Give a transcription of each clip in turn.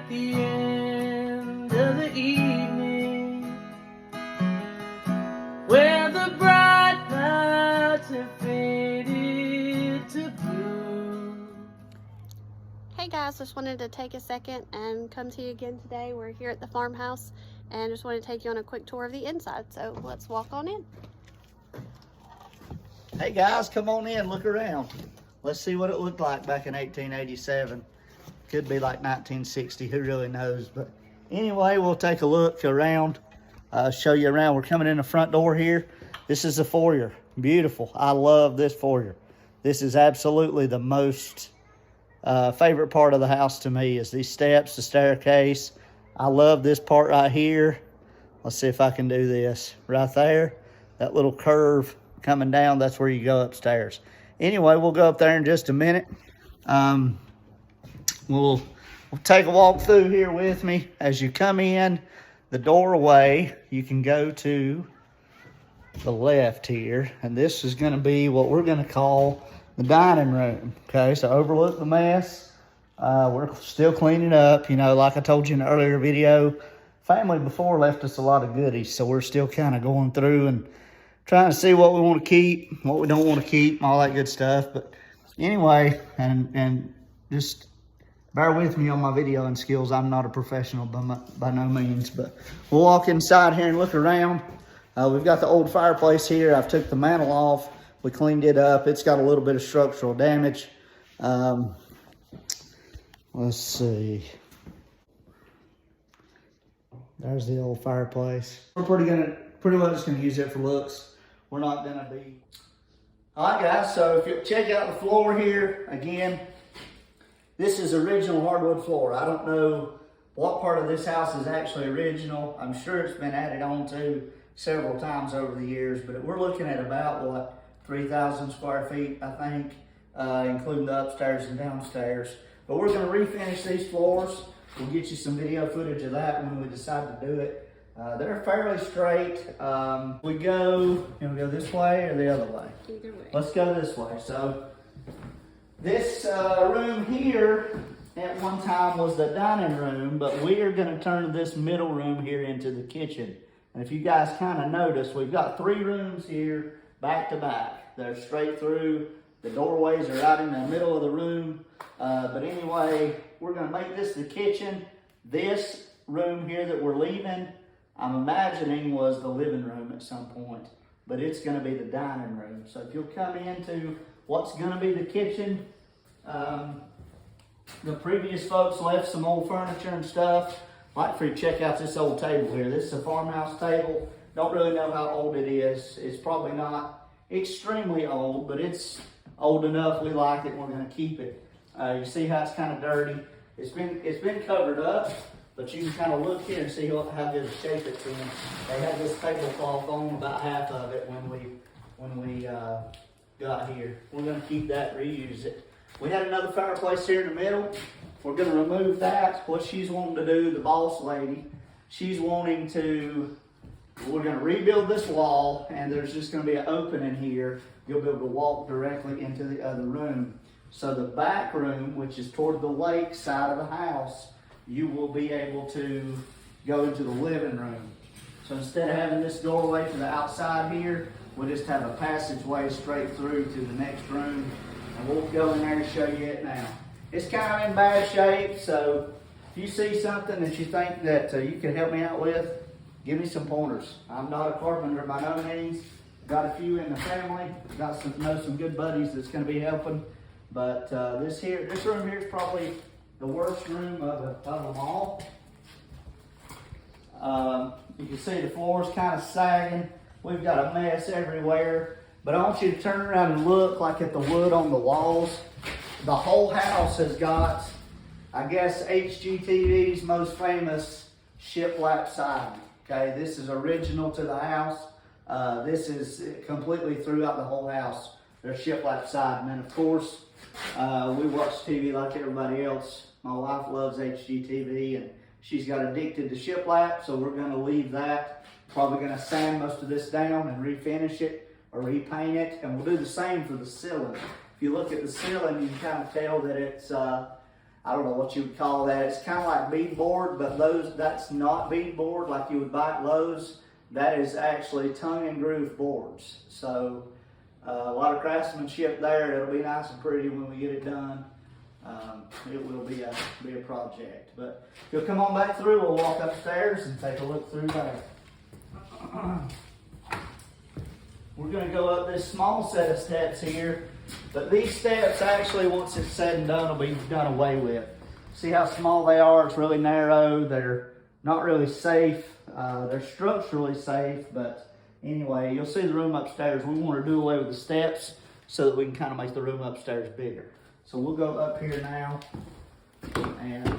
at the end of the evening, where the bright lights have faded to blue. Hey guys, just wanted to take a second and come to you again today. We're here at the farmhouse and just wanted to take you on a quick tour of the inside. So let's walk on in. Hey guys, come on in, look around. Let's see what it looked like back in 1887. Could be like 1960, who really knows? But anyway, we'll take a look around, show you around. We're coming in the front door here. This is the foyer, beautiful. I love this foyer. This is absolutely the most favorite part of the house to me is these steps, the staircase. I love this part right here. Let's see if I can do this. Right there, that little curve coming down, that's where you go upstairs. Anyway, we'll go up there in just a minute. We'll take a walk through here with me. As you come in the doorway, you can go to the left here, and this is going to be what we're going to call the dining room. Okay, so overlook the mess. We're still cleaning up. You know, like I told you in the earlier video, family before left us a lot of goodies, so we're still kind of going through and trying to see what we want to keep, what we don't want to keep, all that good stuff. But anyway, and just bear with me on my videoing skills. I'm not a professional by no means, but we'll walk inside here and look around. We've got the old fireplace here. I've took the mantle off. We cleaned it up. It's got a little bit of structural damage. Let's see. There's the old fireplace. We're pretty well just gonna use it for looks. We're not gonna be. All right, guys, so if you check out the floor here, again, this is original hardwood floor. I don't know what part of this house is actually original. I'm sure it's been added on to several times over the years, but we're looking at about, what, 3,000 square feet, I think, including the upstairs and downstairs. But we're gonna refinish these floors. We'll get you some video footage of that when we decide to do it. They're fairly straight. We go this way or the other way? Either way. Let's go this way. So this room here at one time was the dining room, but we are gonna turn this middle room here into the kitchen. And if you guys kind of notice, we've got 3 rooms here back to back. They're straight through. The doorways are right in the middle of the room. But anyway, we're gonna make this the kitchen. This room here that we're leaving, I'm imagining was the living room at some point, but it's gonna be the dining room. So if you'll come into what's gonna be the kitchen, the previous folks left some old furniture and stuff. I'd like for you to check out this old table here. This is a farmhouse table. Don't really know how old it is. It's probably not extremely old, but it's old enough. We like it. We're gonna keep it. You see how it's kind of dirty. It's been covered up, but you can kind of look here and see how good a shape it's in. They had this tablecloth on about half of it when we got here. We're gonna keep that, reuse it. We had another fireplace here in the middle. We're gonna remove that. What she's wanting to do, the boss lady, we're gonna rebuild this wall, and there's just gonna be an opening here. You'll be able to walk directly into the other room. So the back room, which is toward the lake side of the house, you will be able to go into the living room. So instead of having this doorway to the outside here, we'll just have a passageway straight through to the next room, and we'll go in there and show you it now. It's kind of in bad shape, so if you see something that you think that you can help me out with, give me some pointers. I'm not a carpenter by no means. Got a few in the family. Know some good buddies that's going to be helping. But this room here is probably the worst room of them all. You can see the floor's kind of sagging. We've got a mess everywhere. But I want you to turn around and look like at the wood on the walls. The whole house has got, I guess, HGTV's most famous shiplap siding. Okay, this is original to the house. This is completely throughout the whole house. There's shiplap siding, and of course, we watch TV like everybody else. My wife loves HGTV, and she's got addicted to shiplap, so we're going to leave that. Probably going to sand most of this down and refinish it or repaint it, and we'll do the same for the ceiling. If you look at the ceiling, you can kind of tell that it's, I I don't know what you would call that. It's kind of like beadboard, but that's not beadboard like you would buy at Lowe's. That is actually tongue and groove boards. So a lot of craftsmanship there. It'll be nice and pretty when we get it done. It will be a project. But if you'll come on back through, we'll walk upstairs and take a look through there. We're going to go up this small set of steps here, but these steps actually, once it's said and done, will be done away with. See how small they are? It's really narrow. They're not really safe. They're structurally safe, but anyway, you'll see the room upstairs. We want to do away with the steps so that we can kind of make the room upstairs bigger. So we'll go up here now and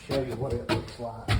show you what it looks like.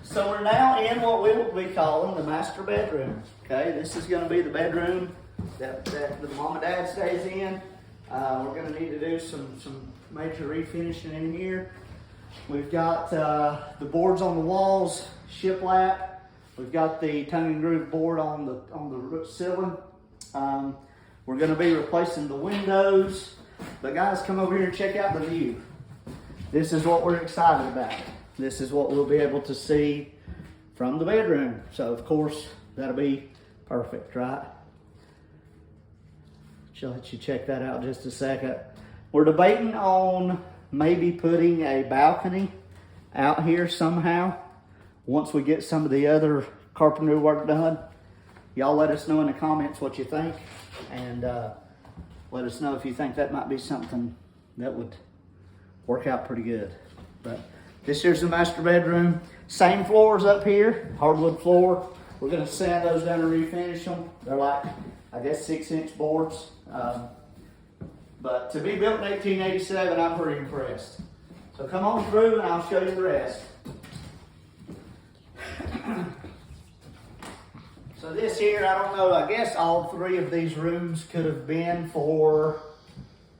So we're now in what we will be calling the master bedroom. Okay, this is going to be the bedroom that the mom and dad stays in. We're going to need to do some major refinishing in here. We've got the boards on the walls, shiplap. We've got the tongue and groove board on the ceiling. We're going to be replacing the windows. But guys, come over here and check out the view. This is what we're excited about. This is what we'll be able to see from the bedroom. So of course, that'll be perfect, right? I'll let you check that out just a second. We're debating on maybe putting a balcony out here somehow once we get some of the other carpentry work done. Y'all let us know in the comments what you think, and let us know if you think that might be something that would work out pretty good. But this here's the master bedroom. Same floors up here, hardwood floor. We're gonna sand those down and refinish them. They're like, I guess, 6-inch boards. But to be built in 1887, I'm pretty impressed. So come on through and I'll show you the rest. So this here, I don't know, I guess all 3 of these rooms could have been for,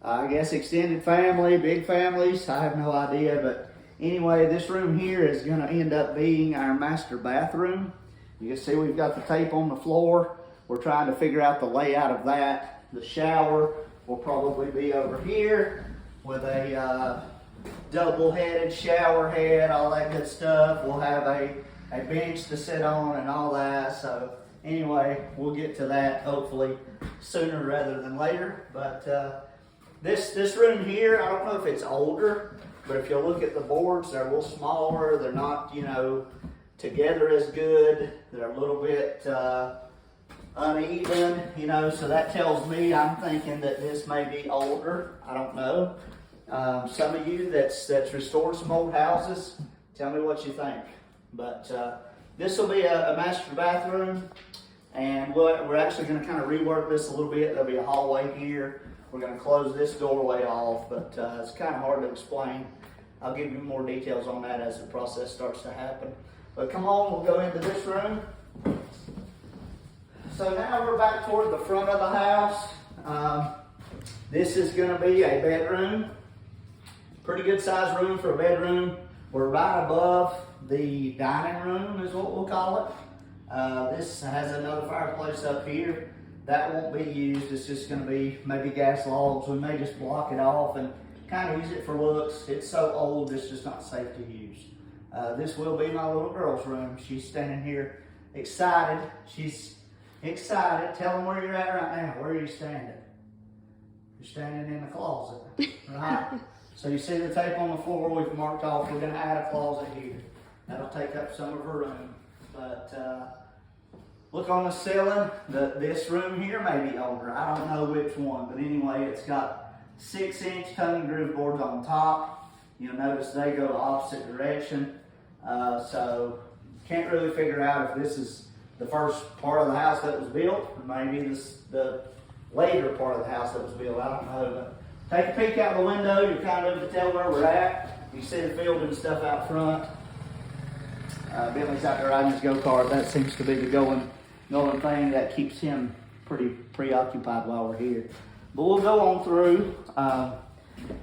I guess, extended family, big families. I have no idea, but anyway, this room here is gonna end up being our master bathroom. You can see we've got the tape on the floor. We're trying to figure out the layout of that. The shower will probably be over here with a double-headed shower head, all that good stuff. We'll have a bench to sit on and all that. So anyway, we'll get to that hopefully sooner rather than later. But this room here, I don't know if it's older, but if you look at the boards, they're a little smaller. They're not, you know, together as good. They're a little bit uneven, you know, so that tells me, I'm thinking that this may be older. I don't know. Some of you that's restored some old houses, tell me what you think. But this will be a master bathroom, and we're actually going to kind of rework this a little bit. There'll be a hallway here. We're going to close this doorway off, but it's kind of hard to explain. I'll give you more details on that as the process starts to happen. But come on, we'll go into this room. So now we're back toward the front of the house. This is going to be a bedroom. Pretty good sized room for a bedroom. We're right above the dining room is what we'll call it. This has another fireplace up here. That won't be used. It's just going to be maybe gas logs. We may just block it off and kind of use it for looks. It's so old, it's just not safe to use. This will be my little girl's room. She's standing here excited. She's excited. Tell them where you're at right now. Where are you standing? You're standing in the closet, right? So you see the tape on the floor we've marked off. We're going to add a closet here. That'll take up some of her room. But look on the ceiling. This room here may be older. I don't know which one. But anyway, it's got 6-inch tongue and groove boards on top. You'll notice they go the opposite direction. So can't really figure out if this is the first part of the house that was built, or maybe the later part of the house that was built. I don't know. But take a peek out the window. You're kind of able to tell where we're at. You see the field and stuff out front. Bentley's out there riding his go-kart. That seems to be the going thing that keeps him pretty preoccupied while we're here. But we'll go on through.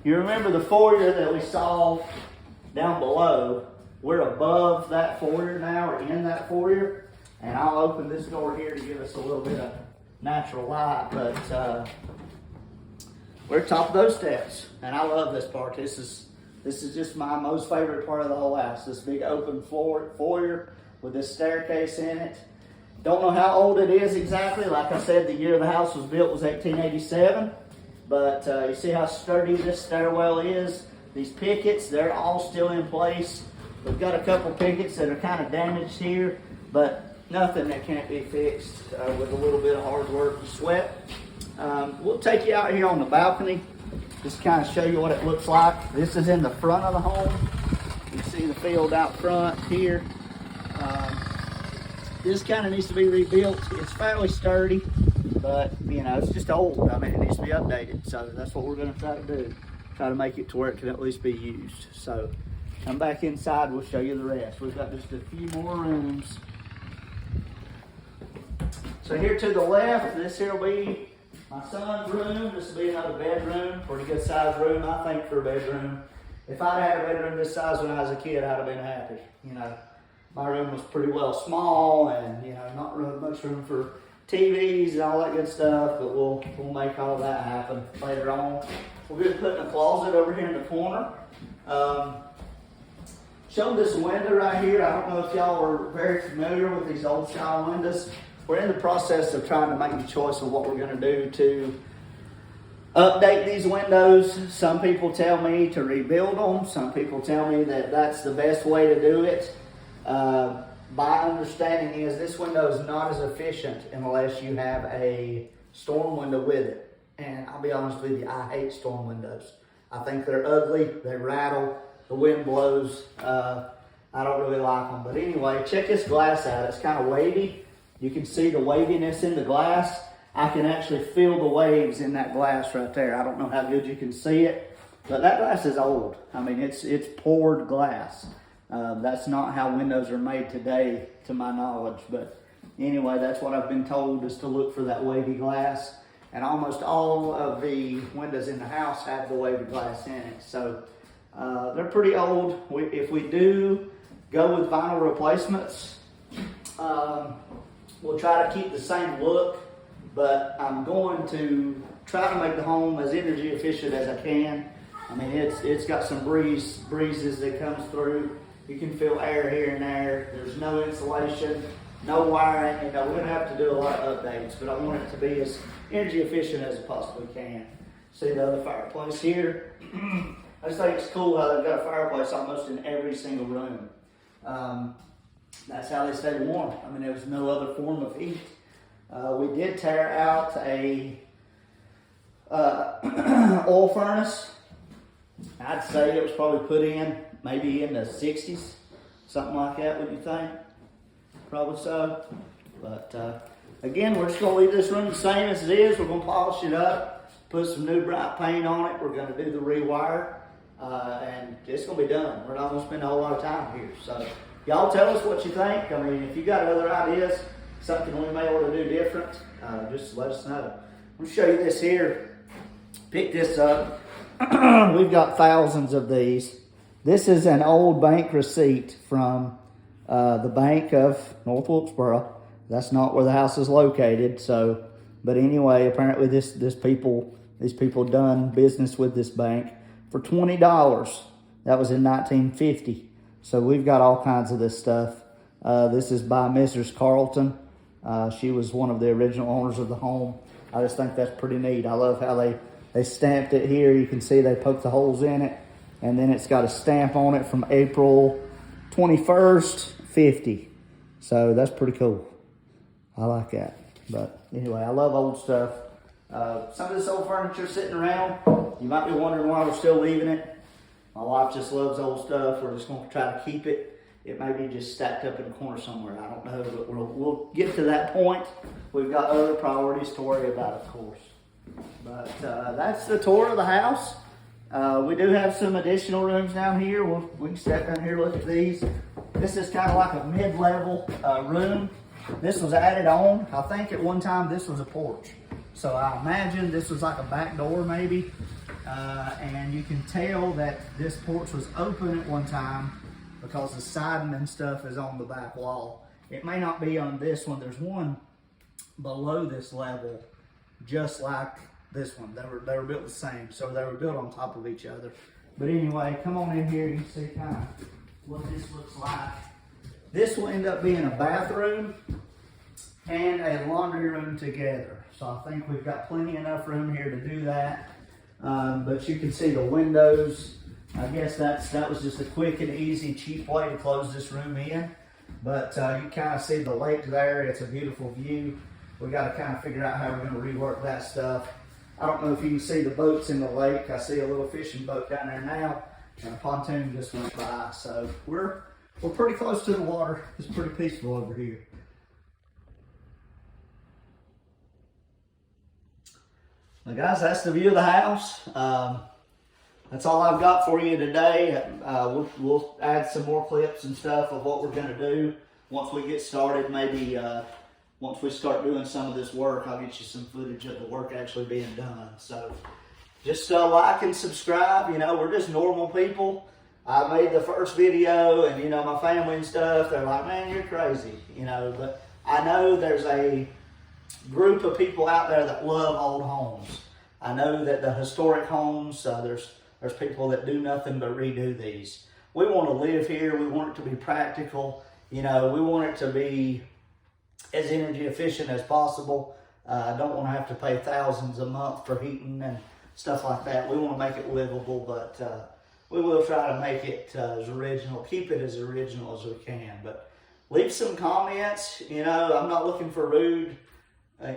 You remember the foyer that we saw down below? We're above that foyer now, or in that foyer, and I'll open this door here to give us a little bit of natural light, but we're top of those steps, and I love this part. This is just my most favorite part of the whole house. This big open foyer with this staircase in it. Don't know how old it is exactly. Like I said, the year the house was built was 1887. But you see how sturdy this stairwell is? These pickets, they're all still in place. We've got a couple pickets that are kind of damaged here, but nothing that can't be fixed with a little bit of hard work and sweat. We'll take you out here on the balcony, just kind of show you what it looks like. This is in the front of the home. You see the field out front here. This kind of needs to be rebuilt. It's fairly sturdy, but you know, it's just old. I mean, it needs to be updated. So that's what we're going to try to do. Try to make it to where it can at least be used. So come back inside, we'll show you the rest. We've got just a few more rooms. So here to the left, this here will be my son's room. This will be another bedroom. Pretty good sized room, I think, for a bedroom. If I'd had a bedroom this size when I was a kid, I'd have been happy. You know, my room was pretty well small, and you know, not really much room for TVs and all that good stuff. But we'll make all that happen later on. We're going to put in a closet over here in the corner. Showed this window right here. I don't know if y'all are very familiar with these old style windows. We're in the process of trying to make the choice of what we're going to do to update these windows. Some people tell me to rebuild them. Some people tell me that that's the best way to do it. My understanding is this window is not as efficient unless you have a storm window with it. And I'll be honest with you, I hate storm windows. I think they're ugly, they rattle, the wind blows. I don't really like them. But anyway, check this glass out. It's kind of wavy. You can see the waviness in the glass. I can actually feel the waves in that glass right there. I don't know how good you can see it, but that glass is old. I mean, it's poured glass. That's not how windows are made today, to my knowledge. But anyway, that's what I've been told, is to look for that wavy glass. And almost all of the windows in the house have the wavy glass in it. So they're pretty old. If we do go with vinyl replacements, we'll try to keep the same look, but I'm going to try to make the home as energy efficient as I can. I mean, it's got some breezes that comes through. You can feel air here and there. There's no insulation, no wiring. You know, we're gonna have to do a lot of updates, but I want it to be as energy efficient as it possibly can. See the other fireplace here? I just think it's cool how they've got a fireplace almost in every single room. That's how they stay warm. I mean, there was no other form of heat. We did tear out a oil furnace. I'd say it was probably put in maybe in the 60s, something like that, would you think? Probably so. But again, we're just going to leave this room the same as it is. We're going to polish it up, put some new bright paint on it. We're going to do the rewire, and it's going to be done. We're not going to spend a whole lot of time here. So y'all tell us what you think. I mean, if you got other ideas, something we may want to do different, just let us know. I'm going to show you this here. Pick this up. We've got thousands of these. This is an old bank receipt from the Bank of North Wilkesboro. That's not where the house is located. So, but anyway, apparently these people done business with this bank for $20. That was in 1950. So we've got all kinds of this stuff. This is by Mrs. Carlton. She was one of the original owners of the home. I just think that's pretty neat. I love how they stamped it here. You can see they poked the holes in it. And then it's got a stamp on it from April 21st, 50. So that's pretty cool. I like that. But anyway, I love old stuff. Some of this old furniture sitting around, you might be wondering why we're still leaving it. My wife just loves old stuff. We're just going to try to keep it. It may be just stacked up in a corner somewhere. I don't know, but we'll get to that point. We've got other priorities to worry about, of course. But that's the tour of the house. We do have some additional rooms down here. We can step down here and look at these. This is kind of like a mid-level room. This was added on. I think at one time this was a porch. So I imagine this was like a back door maybe. And you can tell that this porch was open at one time. because the siding and stuff is on the back wall. It may not be on this one. There's one below this level, just like this one. They were built the same, so they were built on top of each other. But anyway, come on in here. You can see kind of what this looks like. This will end up being a bathroom and a laundry room together. So I think we've got plenty enough room here to do that. But you can see the windows. I guess that was just a quick and easy, cheap way to close this room in. But you kind of see the lake there. It's a beautiful view. We got to kind of figure out how we're going to rework that stuff. I don't know if you can see the boats in the lake. I see a little fishing boat down there now, and a pontoon just went by. So we're pretty close to the water. It's pretty peaceful over here. Now guys, that's the view of the house. That's all I've got for you today. We'll add some more clips and stuff of what we're going to do once we get started. Maybe once we start doing some of this work, I'll get you some footage of the work actually being done. So just like and subscribe. You know, we're just normal people. I made the first video, and you know, my family and stuff, they're like, man, you're crazy, you know. But I know there's a group of people out there that love old homes. I know that the historic homes, there's people that do nothing but redo these. We want to live here. We want it to be practical. You know, we want it to be as energy efficient as possible. I don't want to have to pay thousands a month for heating and stuff like that. We want to make it livable, but we will try to make it as original, keep it as original as we can. But leave some comments. You know, I'm not looking for rude,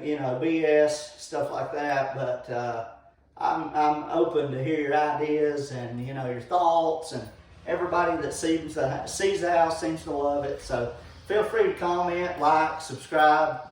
you know, BS, stuff like that, but I'm open to hear your ideas and, you know, your thoughts, and everybody that sees the house seems to love it. So feel free to comment, like, subscribe.